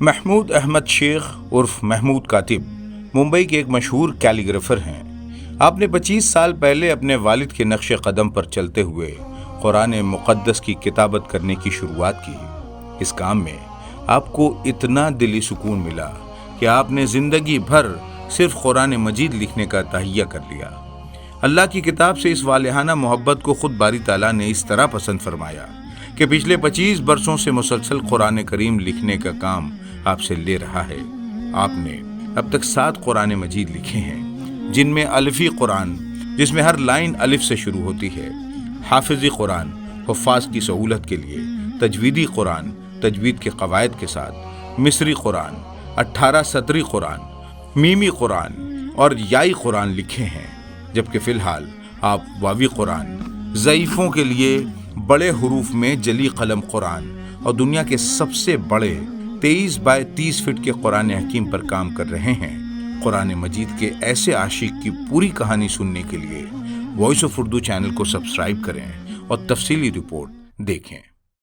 محمود احمد شیخ عرف محمود کاتب ممبئی کے ایک مشہور کیلیگرافر ہیں۔ آپ نے 25 سال پہلے اپنے والد کے نقش قدم پر چلتے ہوئے قرآن مقدس کی کتابت کرنے کی شروعات کی۔ اس کام میں آپ کو اتنا دلی سکون ملا کہ آپ نے زندگی بھر صرف قرآن مجید لکھنے کا تہیہ کر لیا۔ اللہ کی کتاب سے اس والہانہ محبت کو خود باری تعالیٰ نے اس طرح پسند فرمایا کہ پچھلے 25 برسوں سے مسلسل قرآن کریم لکھنے کا کام آپ سے لے رہا ہے۔ آپ نے اب تک 7 قرآن مجید لکھے ہیں، جن میں الفی قرآن جس میں ہر لائن الف سے شروع ہوتی ہے، حافظی قرآن حفاظ کی سہولت کے لیے، تجویدی قرآن تجوید کے قواعد کے ساتھ، مصری قرآن، 18 سطری قرآن، میمی قرآن اور یائی قرآن لکھے ہیں، جبکہ فی الحال آپ واوی قرآن، ضعیفوں کے لیے بڑے حروف میں جلی قلم قرآن اور دنیا کے سب سے بڑے 23 بائی 30 فٹ کے قرآن حکیم پر کام کر رہے ہیں۔ قرآن مجید کے ایسے عاشق کی پوری کہانی سننے کے لیے وائس آف اردو چینل کو سبسکرائب کریں اور تفصیلی رپورٹ دیکھیں۔